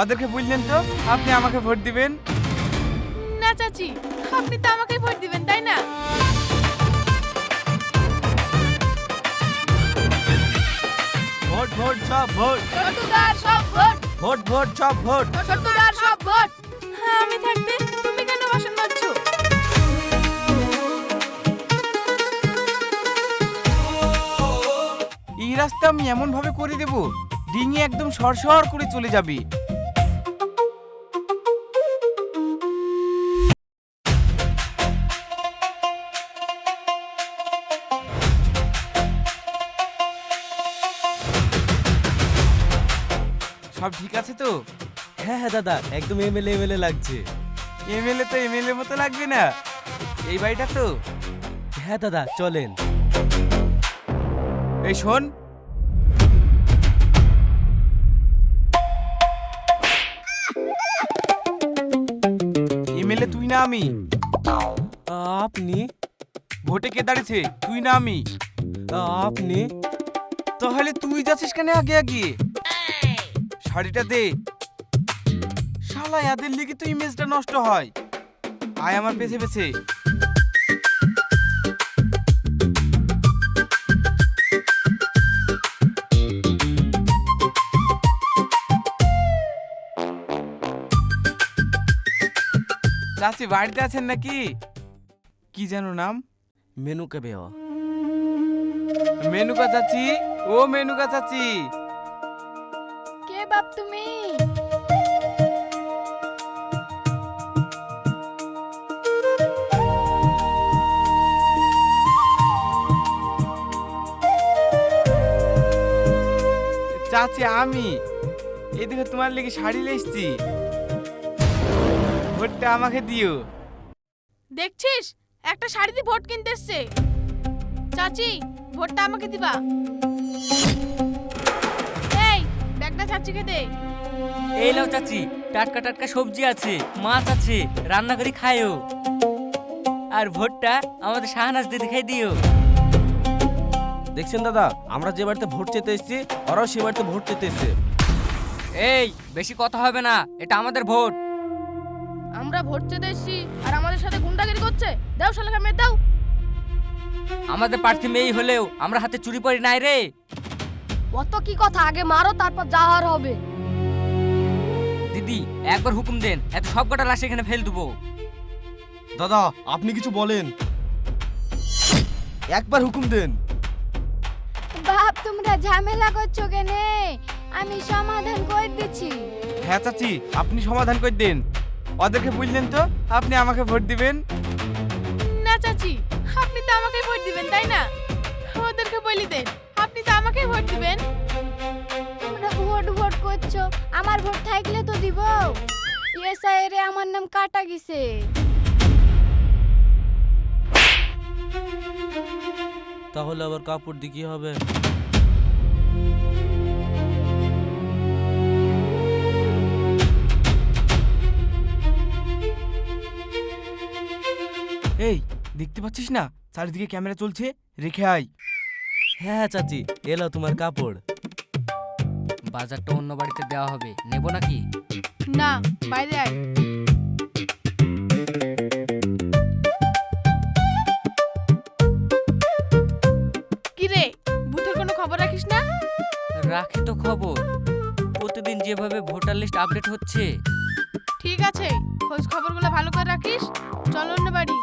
ওদেরকে বললেন তো আপনি আমাকে ভোট দিবেন। না চাচি, আপনি তো আমাকেই ভোট দিবেন তাই না? ভোট ভোট সব ভোট, ছোটদার সব ভোট, ভোট ভোট সব ভোট। ছোটদার সব ভোট। হ্যাঁ, আমি থাকতে তুমি কেন বাসন মাজছো? এই রাস্তা আমি এমন ভাবে করে দেব ডিঙি একদম সরসর করে চলে যাবে। সব ঠিক আছে তো? হ্যাঁ হ্যাঁ দাদা, একদম এমএলএ এমএলএ লাগছে। এমএলএ তো এমএলএ মতো লাগবে না, এই বাড়িটা তো। হ্যাঁ দাদা চলেন। এই শোন, এমএলএ তুই না আমি। আপনি? ভোটে কে দাঁড়িয়েছে, তুই না আমি? আপনি? তাহলে তুই যাচ্ছিস কেন আগে আগে? শাড়িটা দে। শালা এদের লিগে তো ইমেজটা নষ্ট হয়। আয় আমার পেছে পেছে। চাচি বাড়িতে আছেন নাকি? কি যেন নাম? মেনুকে বেওয়া। মেনুকা চাচি, ও মেনুকা চাচি। কে বাপ তুমি? চাচি আমি এদিকে তোমার লেগে শাড়ি লেসছি, ভোটটা আমাকে দিও। দেখছিস একটা শাড়ি দিয়ে ভোট কিনতে এসছে। চাচি, ভোটটা আমাকে দিবা। এই ব্যাগটা চাচিকে দে। এই লাও চাচি, টাটকা টাটকা সবজি আছে, মাছ আছে, রান্না করে খায়ও। আর ভোটটা আমাদের শাহনাজ দিদি খাই দিও। দেখছেন দাদা, আমরা যে বাড়িতে ভোট চেতে এসেছি ওরাও সে বাড়িতে ভোট চেতে এসেছে। এই বেশি কথা হবে না, এটা আমাদের ভোট। আমরা ভোট চেতে এসছি আর আমাদের সাথে গুন্ডাগিরি করছে। দাও শালাকে মেয়ে দাও। আমাদের প্রার্থী মেয়ে হলেও আমরা হাতে চুরি পড়ি নাই রে। অত কি কথা, আগে মারো তারপর যা হওয়ার হবে। দিদি একবার হুকুম দেন, এত সব কটা লাশ এখানে ফেল দেবো। দাদা আপনি কিছু বলেন, একবার হুকুম দেন। বাপ তোমরা ঝামেলা করছো কেনে? আমি সমাধান করে দিচ্ছি। হ্যাঁ চাচি, আপনি সমাধান করে দেন। ওদেরকে বললেন তো আপনি আমাকে ভোট দিবেন। না চাচি, আপনি তো আমাকেই ভোট দিবেন তাই না? ওদেরকে বলি দেন আপনি তো আমাকেই ভোট দিবেন। তোমরা ভোট ভোট করছো, আমার ভোট থাকলে তো দিব। এসআইরে আমার নাম কাটা গেছে। তাহলে আবার কাপড় দিয়ে কি হবে? এই দেখতে পাচ্ছিস না চারিদিকে ক্যামেরা চলছে, রেখে আয়। হ্যাঁ হ্যাঁ চাচি, এলো তোমার কাপড়। বাজারটা অন্য বাড়িতে দেওয়া হবে, নেব নাকি? না, বাইরে আয়। কি রে, ভূতের কোনো খবর রাখিস না? রাখি তো খবর, প্রতিদিন যেভাবে ভোটার লিস্ট আপডেট হচ্ছে। ঠিক আছে, খোঁজ খবরগুলো ভালো করে রাখিস। চল অন্য বাড়ি।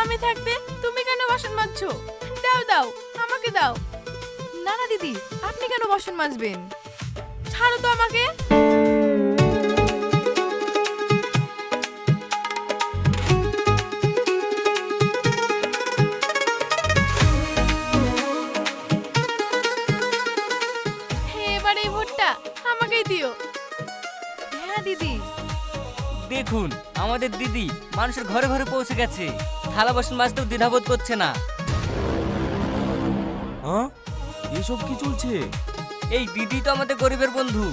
আমি থাকতে তুমি কেন বাসন মাজছো? দাও দাও, আমাকে দাও। না না দিদি, আপনি কেন বাসন মাজবেন? ছাড়ো তো আমাকে। এবার এই ভোটটা আমাকেই দিও। হ্যাঁ দিদি। দেখুন আমাদের দিদি মানুষের ঘরে ঘরে পৌঁছে গেছে, থালা বাসন মাজতেও দ্বিধাবোধ করছে না। হ্যাঁ, এসব কি চলছে? এই দিদি তো আমাদের গরিবের বন্ধু।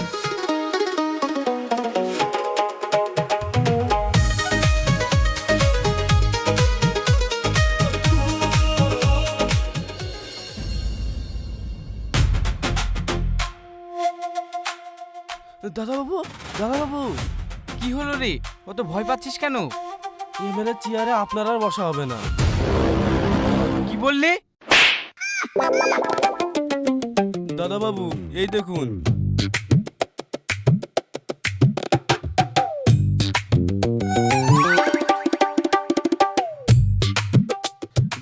দাদাবাবু, দাদাবাবু, কি হলো রে, অত ভয় পাচ্ছিস কেন? এমএলএ চেয়ারে আপনার আর বসা হবে না। কি বললি? দাদাবাবু, এই দেখুন।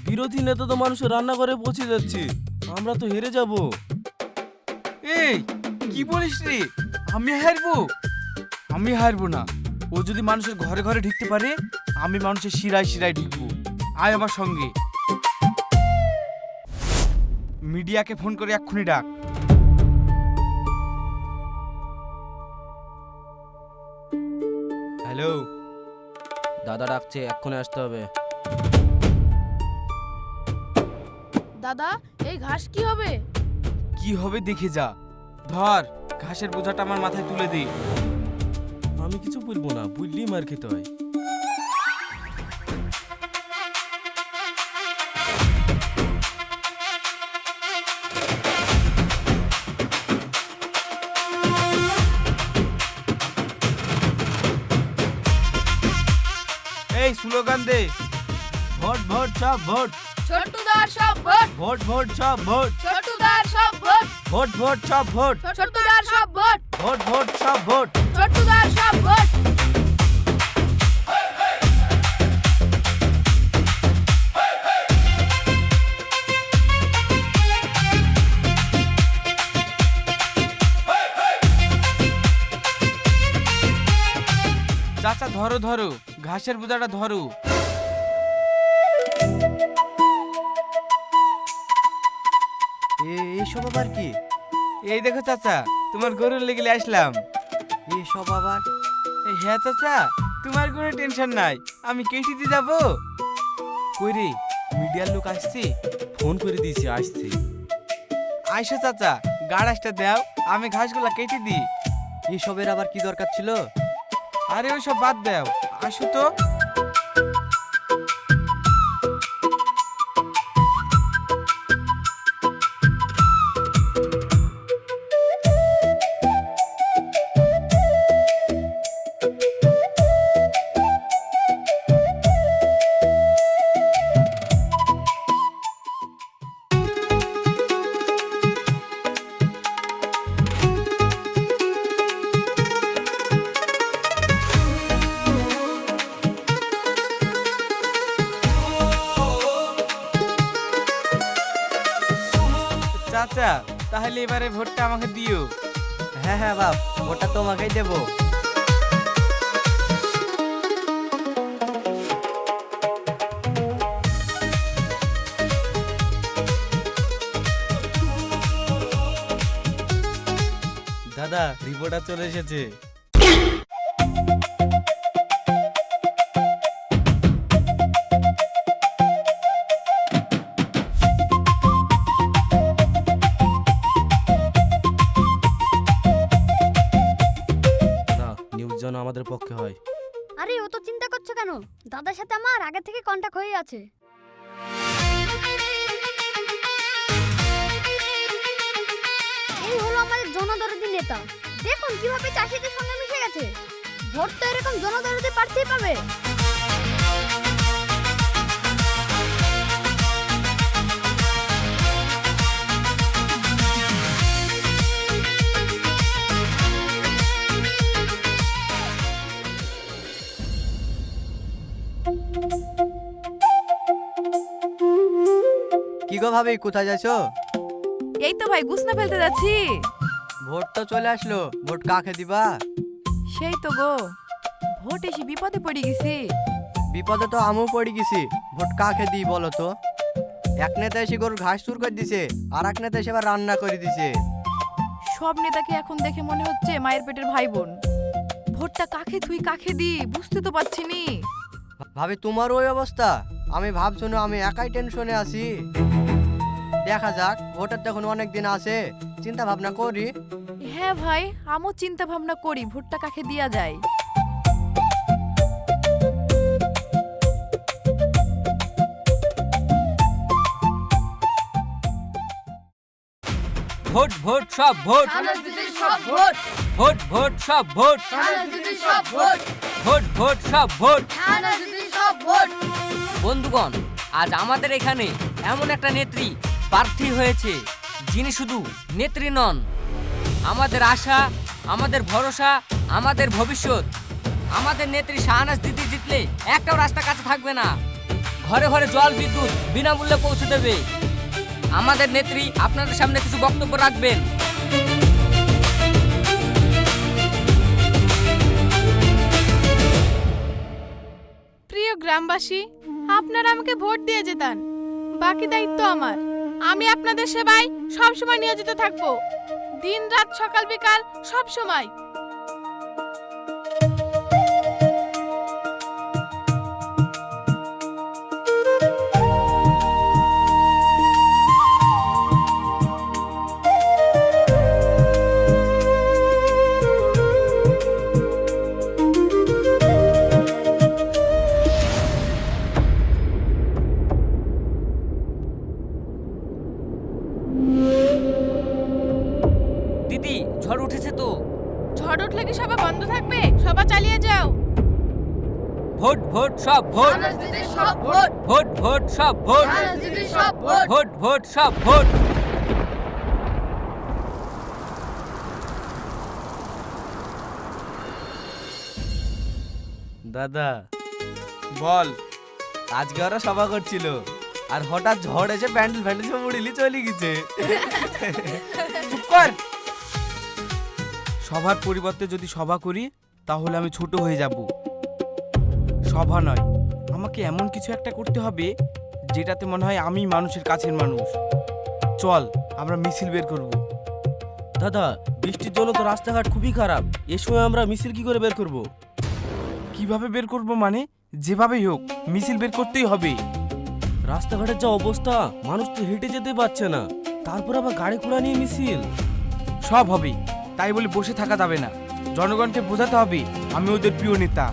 বিরোধী নেতা তো মানুষের রান্নাঘরে পৌঁছে যাচ্ছে, আমরা তো হেরে যাব। এই কি বলিস রে? আমি হারবো? আমি হারবো না। ও যদি মানুষের ঘরে ঘরে ঢুকতে পারে, আমি মানুষের শিরায় শিরায় ঢুকবো। আয় আমার সঙ্গে। মিডিয়াকে ফোন করে এক্ষুনি ডাক। হ্যালো, দাদা ডাকছে, এক্ষুনি আসতে হবে। দাদা, এই ঘাস কি হবে? কি হবে দেখে যা। ধর, ঘাসের বোঝাটা আমার মাথায় তুলে দে। আমি কিছু বলবো না, বুঝলি মার খেতে হয়। এই স্লোগান দে। ভোট ভোট সব ভোট, ছোট্টুদার সব ভোট, ভোট ভোট সব ভোট, ছোট্টুদার সব ভোট, ভোট ভোট সব ভোট, ছোট্টুদার সব ভোট, ভোট ভোট সব ভোট। ছোট্টুদার সব ভোট। চাচা ধরো ধরো, ঘাসের বোঝাটা ধরো। এসব আবার কি? এই দেখো চাচা, তোমার গরুর লেগে আসলাম। এসব আবার? হ্যাঁ চাচা, তোমার কোনো টেনশন নাই, আমি কেটে দিয়ে যাবো। কই রে, মিডিয়ার লোক আসছে? ফোন করে দিয়েছি, আসছে। আইসো চাচা, গাড়াসটা দাও, আমি ঘাসগুলা কেটে দিই। এসবের আবার কি দরকার ছিল? আরে ওই সব বাদ দাও, আসো তো। চাচা, তাহলে এবারে ভোটটা আমাকে দিও। হ্যাঁ হ্যাঁ বাপ, ওটা তোমাকেই দেবো। দাদা, রিপোর্টার চলে এসেছে। নিউজ যেন আমাদের পক্ষে হয়। আরে ও তো চিন্তা করছো কেন? দাদার সাথে আমার আগে থেকে কন্টাক্ট হয়ে আছে। এই হলো আমাদের জনদরদি নেতা। দেখুন কিভাবে চাষিদের সঙ্গে মিশে গেছে। ভোট তো এরকম জনদরদি প্রার্থী পাবে। গো ভাবি, কোথায় যাচ্ছো? এই তো ভাই গুছনা ফেলতে যাচ্ছি। ভোট তো চলে আসলো, ভোট কাকে দিবা? সেই তো গো, ভোট এসে বিপদে পড়ে গেছি। বিপদে তো আমিও পড়ে গেছি, ভোট কাকে দিই বলো তো? এক নেতা এসে গরুর ঘাস চুর করে দিছে, আর এক নেতা এসে আবার রান্না করে দিছে। সব নেতাকে এখন দেখে মনে হচ্ছে মায়ের পেটের ভাই বোন। ভোটটা কাকে তুই কাকে দি বুঝতে তো পারছি নি। ভাবি তোমার ওই অবস্থা? আমি ভাবছো না আমি একাই টেনশনে আছি। দেখা যাক, ভোটের তখন অনেক দিন আছে, চিন্তা ভাবনা করি। হ্যাঁ ভাই, আমিও চিন্তা ভাবনা করি ভোটটা কাকে দেয়া যায়। ভোট ভোট সব ভোট, ভোট ভোট সব ভোট, ভোট ভোট সব ভোট। বন্ধুগণ, আজ আমাদের এখানে এমন একটা নেত্রী প্রার্থী হয়েছে যিনি শুধু নেত্রী নন, আমাদের আশা, আমাদের ভরসা, আমাদের ভবিষ্যৎ। আমাদের নেত্রী শাহনাজ দিদি জিতলে একটাও রাস্তা কাছে থাকবে না, ঘরে ঘরে জল বিদ্যুৎ বিনামূল্যে পৌঁছে দেবে। আমাদের নেত্রী আপনাদের সামনে কিছু বক্তব্য রাখবেন। প্রিয় গ্রামবাসী, আপনারা আমাকে ভোট দিয়ে যেতেন, বাকি দায়িত্ব আমার। আমি আপনাদের সেবায় সব সময় নিয়োজিত থাকব, দিন রাত সকাল বিকাল সব সময়। দিদি, ঝড় উঠেছে তো। ঝড় উঠলে কি সভা বন্ধ থাকবে? সভা চালিয়ে যাও। ভোট ভোট সব ভোট, ভোট ভোট সব ভোট, ভোট ভোট সব ভোট। দাদা, বল। আজকে ওরা সভা করছিল, আর হঠাৎ ঝড় এসে প্যান্ডেল ফ্যান্ডেল সব উড়িলি চলে গেছে। চুপ কর। সভার পরিবর্তে যদি সভা করি তাহলে আমি ছোট হয়ে যাব। সভা নয়, আমাকে এমন কিছু একটা করতে হবে যেটাতে মনে হয় আমি মানুষের কাছের মানুষ। চল আমরা মিছিল বের করব। দাদা, বৃষ্টির জন্য তো রাস্তাঘাট খুবই খারাপ, এ সময় আমরা মিছিল কি করে বের করব? কিভাবে বের করব মানে? যেভাবেই হোক মিছিল বের করতেই হবে। রাস্তাঘাটের যা অবস্থা, মানুষ তো হেঁটে যেতে পারছে না, তারপর আবার গাড়ি ঘোড়া নিয়ে মিছিল। সব হবে, তাই বলে বসে থাকা যাবে না। জনগণকে বোঝাতে হবে আমি ওদের প্রিয় নেতা।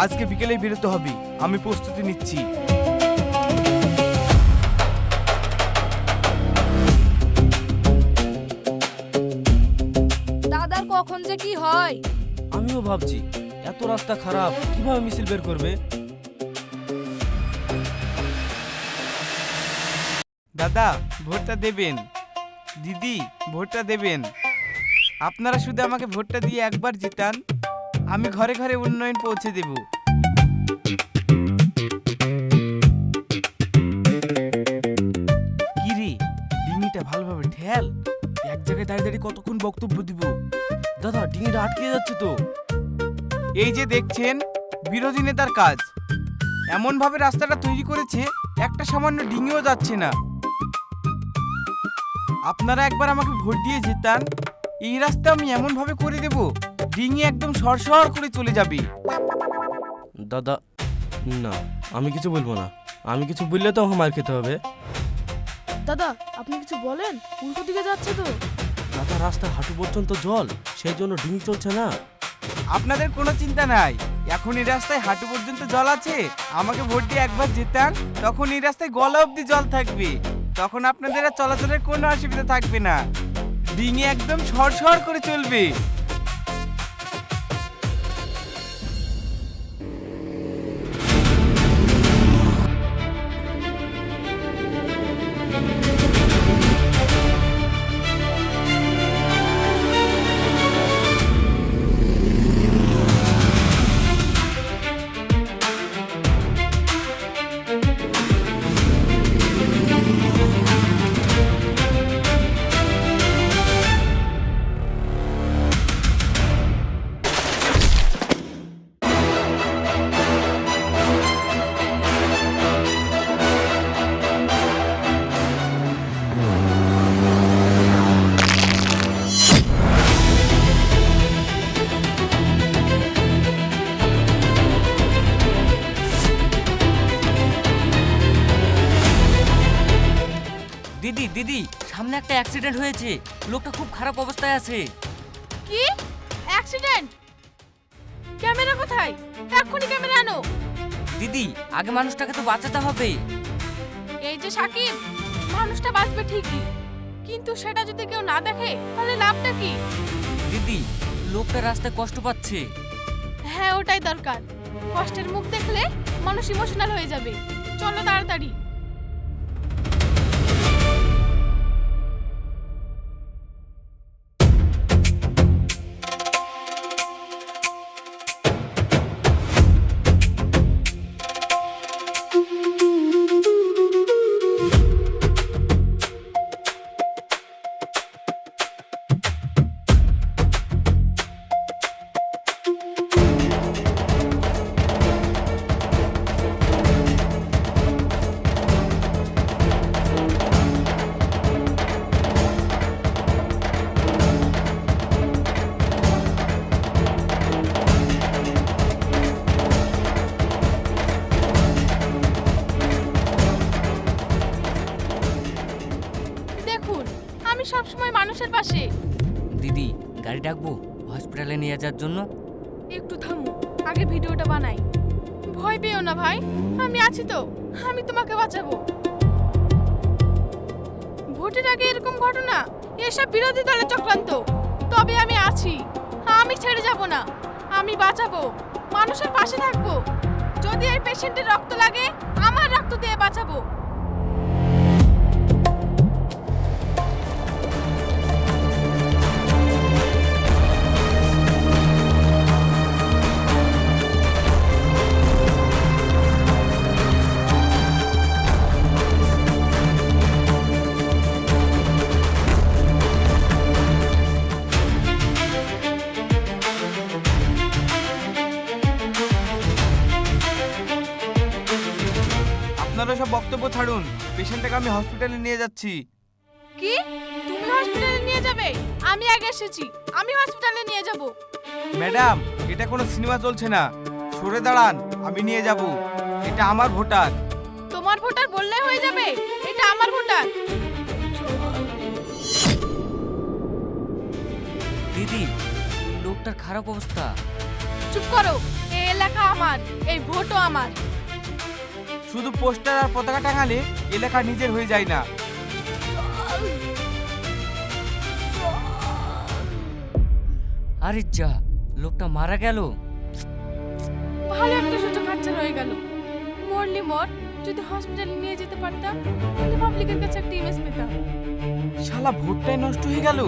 আজকে বিকেলেই বেরোতে হবে, আমি প্রস্তুতি নিচ্ছি। দাদার কখন যে কি হয়। আমিও ভাবছি এত রাস্তা খারাপ, কিভাবে মিছিল বের করবে? দাদা, ভোটটা দেবেন। দিদি, ভোটটা দেবেন। আপনারা শুধু আমাকে ভোটটা দিয়ে একবার জিতান, আমি ঘরে ঘরে উন্নয়ন পৌঁছে দেব। কি রে, ডিঙিটা ভালোভাবে ঠেল। এক জায়গায় দাঁড়িয়ে দাঁড়িয়ে কতক্ষণ বক্তব্য দিব? দাদা, ডিঙিটা আটকে যাচ্ছে তো। এই যে দেখছেন, বিরোধী নেতার কাজ। এমন ভাবে রাস্তাটা তৈরি করেছে একটা সামান্য ডিঙিও যাচ্ছে না। আপনারা একবার আমাকে ভোট দিয়ে জিতান, এই রাস্তা আমি এমন ভাবে করে দেব ডিঙি একদম সরসর করে চলে যাবে। দাদা, না, আমি কিছু বলবো না। আমি কিছু বললে তো আমার মার খেতে হবে। দাদা, আপনি কিছু বলেন, উল্টো দিকে যাচ্ছে তো। দাদা, রাস্তা হাঁটু পর্যন্ত জল, সেই জন্য ডিঙি চলছে না। আপনাদের কোনো চিন্তা নাই, এখন এই রাস্তায় হাঁটু পর্যন্ত জল আছে। আমাকে ভোট দিয়ে একবার জেতান, তখন এই রাস্তায় গলা অবধি জল থাকবে। তখন আপনাদের আর চলাচলের কোনো অসুবিধা থাকবে না, ডিঙি একদম সরসর করে চলবে। দিদি দিদি, সামনে একটা অ্যাক্সিডেন্ট হয়েছে, লোকটা খুব খারাপ অবস্থায় আছে। কি অ্যাক্সিডেন্ট? ক্যামেরা কোথায়? এক্ষুনি ক্যামেরা আনো। দিদি, আগে মানুষটাকে তো বাঁচাতে হবে। এই যে সাকিব, মানুষটা বাঁচবে ঠিকই, কিন্তু সেটা যদি কেউ না দেখে তাহলে লাভটা কি? দিদি, লোকটা রাস্তায় কষ্ট পাচ্ছে। হ্যাঁ, ওটাই দরকার। কষ্টের মুখ দেখলে মানুষ ইমোশনাল হয়ে যাবে। চলো তাড়াতাড়ি। দেখুন, আমি সবসময় মানুষের পাশে। দিদি, গাড়ি ডাকবো হসপিটালে নিয়ে যাওয়ার জন্য? একটু থামো, আগে ভিডিওটা বানাই। ভয় পেও না ভাই, আমি আছি তো, আমি তোমাকে বাঁচাবো। ভোটের আগে এরকম ঘটনা, এসব বিরোধী দলের চক্রান্ত। তবে আমি আছি, আমি ছেড়ে যাব না, আমি বাঁচাবো, মানুষের পাশে থাকবো। যদি এই পেশেন্টের রক্ত লাগে, আমার রক্ত দিয়ে বাঁচাবো। আপনারা সব বক্তব্য ছাড়ুন, পেশেন্টটাকে আমি হসপিটালে নিয়ে যাচ্ছি। কি? তুমি হসপিটালে নিয়ে যাবে? আমি আগে এসেছি, আমি হসপিটালে নিয়ে যাব। ম্যাডাম, এটা কোনো সিনেমা চলছে না, সরে দাঁড়ান, আমি নিয়ে যাব। এটা আমার ভোটার। তোমার ভোটার বললে হয়ে যাবে? এটা আমার ভোটার। দিদি, লোকটার খারাপ অবস্থা। চুপ করো, এই এলাকা আমার, এই ভোটও আমার। শুধু পোস্টার আর পতাকা টাঙালে এলাকা নিজের হয়ে যায় না। আরে যা, লোকটা মারা গেল। ভালো একটা সুযোগ হাতছাড়া হয়ে গেল। মরলি মর, যদি হসপিটালে নিয়ে যেতে পারতাম তাহলে পাবলিকের কাছে একটা ইমেজ পেতাম। শালা ভোটটাই নষ্ট হয়ে গেল।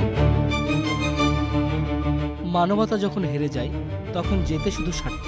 মানবতা যখন হেরে যায় তখন যেতে শুধু স্বার্থ,